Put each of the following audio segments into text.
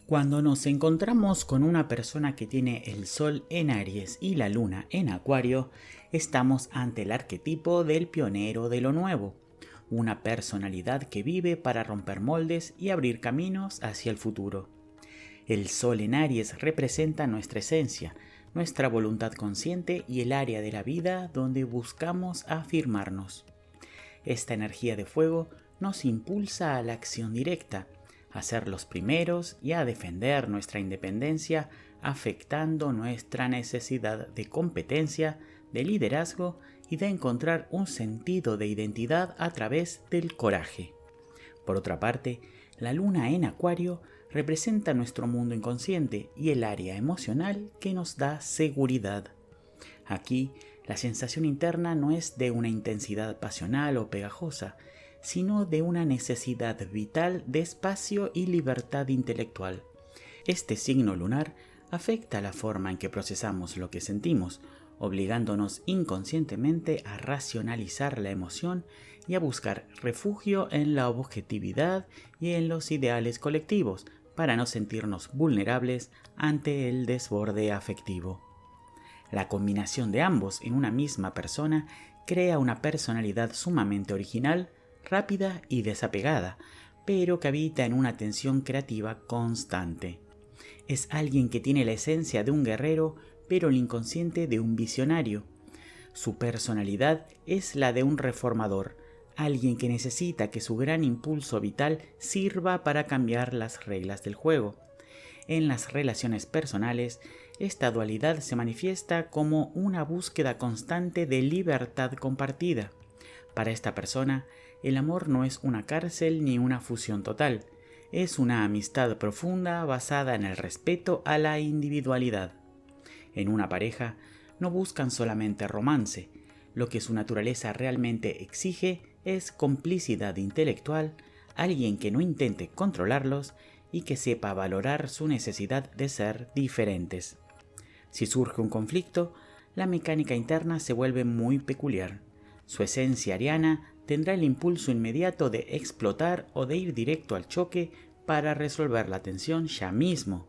Cuando nos encontramos con una persona que tiene el Sol en Aries y la Luna en Acuario, estamos ante el arquetipo del pionero de lo nuevo, una personalidad que vive para romper moldes y abrir caminos hacia el futuro. El Sol en Aries representa nuestra esencia, nuestra voluntad consciente y el área de la vida donde buscamos afirmarnos. Esta energía de fuego nos impulsa a la acción directa, a ser los primeros y a defender nuestra independencia, afectando nuestra necesidad de competencia, de liderazgo y de encontrar un sentido de identidad a través del coraje. Por otra parte, la luna en Acuario representa nuestro mundo inconsciente y el área emocional que nos da seguridad. Aquí, la sensación interna no es de una intensidad pasional o pegajosa, sino de una necesidad vital de espacio y libertad intelectual. Este signo lunar afecta la forma en que procesamos lo que sentimos, obligándonos inconscientemente a racionalizar la emoción y a buscar refugio en la objetividad y en los ideales colectivos para no sentirnos vulnerables ante el desborde afectivo. La combinación de ambos en una misma persona crea una personalidad sumamente original, rápida y desapegada, pero que habita en una tensión creativa constante. Es alguien que tiene la esencia de un guerrero, pero el inconsciente de un visionario. Su personalidad es la de un reformador, alguien que necesita que su gran impulso vital sirva para cambiar las reglas del juego. En las relaciones personales, esta dualidad se manifiesta como una búsqueda constante de libertad compartida. Para esta persona, el amor no es una cárcel ni una fusión total, es una amistad profunda basada en el respeto a la individualidad. En una pareja, no buscan solamente romance, lo que su naturaleza realmente exige es complicidad intelectual, alguien que no intente controlarlos y que sepa valorar su necesidad de ser diferentes. Si surge un conflicto, la mecánica interna se vuelve muy peculiar. Su esencia ariana tendrá el impulso inmediato de explotar o de ir directo al choque para resolver la tensión ya mismo.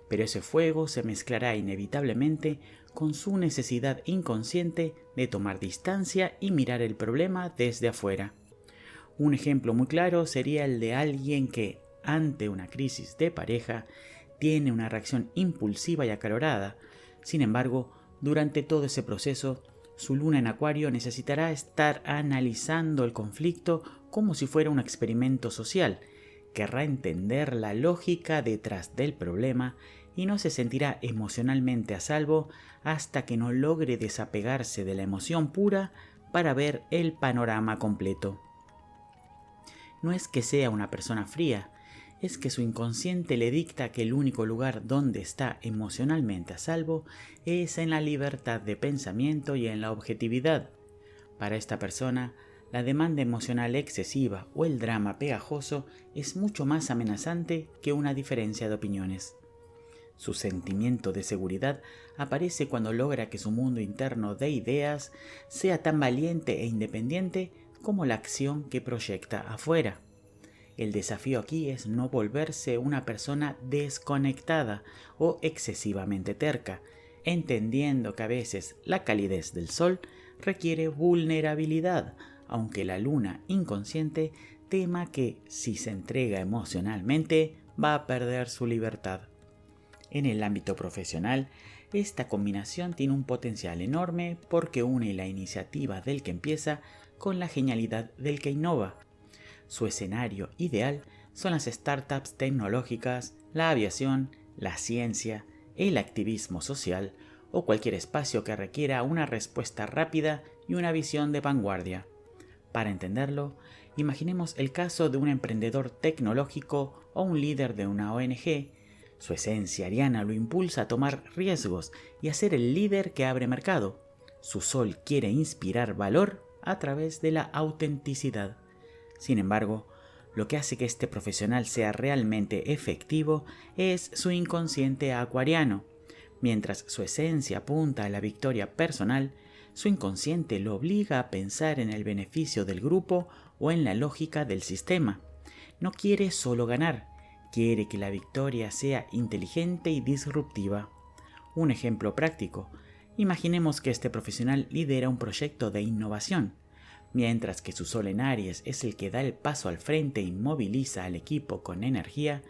Pero ese fuego se mezclará inevitablemente con su necesidad inconsciente de tomar distancia y mirar el problema desde afuera. Un ejemplo muy claro sería el de alguien que, ante una crisis de pareja, tiene una reacción impulsiva y acalorada. Sin embargo, durante todo ese proceso, su luna en Acuario necesitará estar analizando el conflicto como si fuera un experimento social. Querrá entender la lógica detrás del problema y no se sentirá emocionalmente a salvo hasta que no logre desapegarse de la emoción pura para ver el panorama completo. No es que sea una persona fría, es que su inconsciente le dicta que el único lugar donde está emocionalmente a salvo es en la libertad de pensamiento y en la objetividad. Para esta persona, la demanda emocional excesiva o el drama pegajoso es mucho más amenazante que una diferencia de opiniones. Su sentimiento de seguridad aparece cuando logra que su mundo interno de ideas sea tan valiente e independiente como la acción que proyecta afuera. El desafío aquí es no volverse una persona desconectada o excesivamente terca, entendiendo que a veces la calidez del sol requiere vulnerabilidad, aunque la luna inconsciente tema que, si se entrega emocionalmente, va a perder su libertad. En el ámbito profesional, esta combinación tiene un potencial enorme porque une la iniciativa del que empieza con la genialidad del que innova. Su escenario ideal son las startups tecnológicas, la aviación, la ciencia, el activismo social o cualquier espacio que requiera una respuesta rápida y una visión de vanguardia. Para entenderlo, imaginemos el caso de un emprendedor tecnológico o un líder de una ONG. Su esencia ariana lo impulsa a tomar riesgos y a ser el líder que abre mercado. Su sol quiere inspirar valor a través de la autenticidad. Sin embargo, lo que hace que este profesional sea realmente efectivo es su inconsciente acuariano. Mientras su esencia apunta a la victoria personal, su inconsciente lo obliga a pensar en el beneficio del grupo o en la lógica del sistema. No quiere solo ganar, Quiere que la victoria sea inteligente y disruptiva. Un ejemplo práctico. Imaginemos que este profesional lidera un proyecto de innovación. Mientras que su sol en Aries es el que da el paso al frente y moviliza al equipo con energía,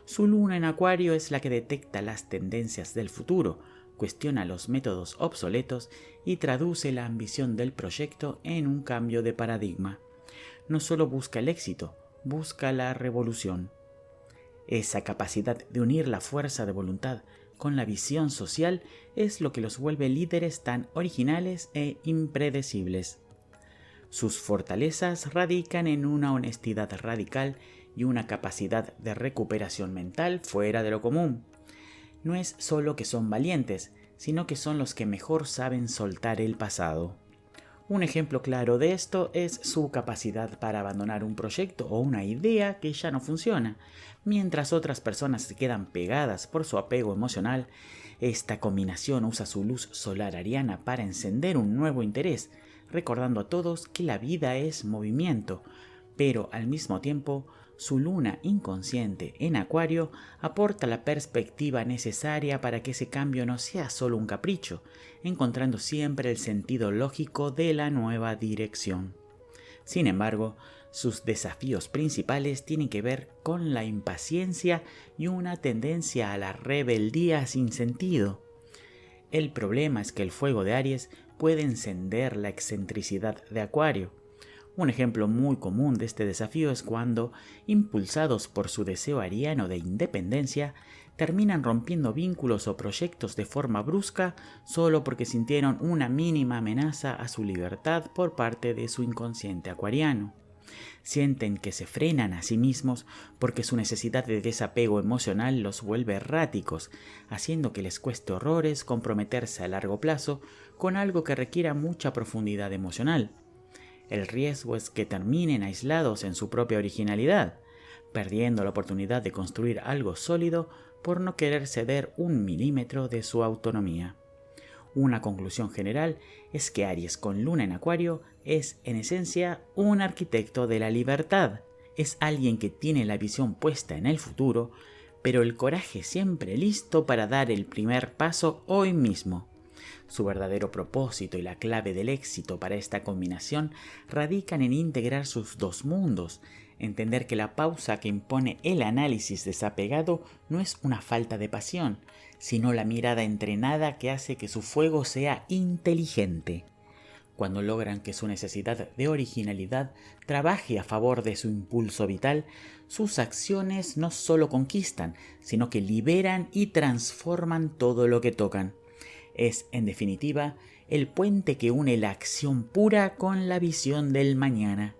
su luna en Acuario es la que detecta las tendencias del futuro, cuestiona los métodos obsoletos y traduce la ambición del proyecto en un cambio de paradigma. No solo busca el éxito, busca la revolución. Esa capacidad de unir la fuerza de voluntad con la visión social es lo que los vuelve líderes tan originales e impredecibles. Sus fortalezas radican en una honestidad radical y una capacidad de recuperación mental fuera de lo común. No es solo que son valientes, sino que son los que mejor saben soltar el pasado. Un ejemplo claro de esto es su capacidad para abandonar un proyecto o una idea que ya no funciona. Mientras otras personas se quedan pegadas por su apego emocional, esta combinación usa su luz solar ariana para encender un nuevo interés, recordando a todos que la vida es movimiento, pero al mismo tiempo su luna inconsciente en Acuario aporta la perspectiva necesaria para que ese cambio no sea solo un capricho, encontrando siempre el sentido lógico de la nueva dirección. Sin embargo, sus desafíos principales tienen que ver con la impaciencia y una tendencia a la rebeldía sin sentido. El problema es que el fuego de Aries puede encender la excentricidad de Acuario. Un ejemplo muy común de este desafío es cuando, impulsados por su deseo ariano de independencia, terminan rompiendo vínculos o proyectos de forma brusca solo porque sintieron una mínima amenaza a su libertad por parte de su inconsciente acuariano. Sienten que se frenan a sí mismos porque su necesidad de desapego emocional los vuelve erráticos, haciendo que les cueste horrores comprometerse a largo plazo con algo que requiera mucha profundidad emocional. El riesgo es que terminen aislados en su propia originalidad, perdiendo la oportunidad de construir algo sólido por no querer ceder un milímetro de su autonomía. Una conclusión general es que Aries con luna en Acuario es, en esencia, un arquitecto de la libertad. Es alguien que tiene la visión puesta en el futuro, pero el coraje siempre listo para dar el primer paso hoy mismo. Su verdadero propósito y la clave del éxito para esta combinación radican en integrar sus dos mundos, entender que la pausa que impone el análisis desapegado no es una falta de pasión, sino la mirada entrenada que hace que su fuego sea inteligente. Cuando logran que su necesidad de originalidad trabaje a favor de su impulso vital, sus acciones no solo conquistan, sino que liberan y transforman todo lo que tocan. Es, en definitiva, el puente que une la acción pura con la visión del mañana.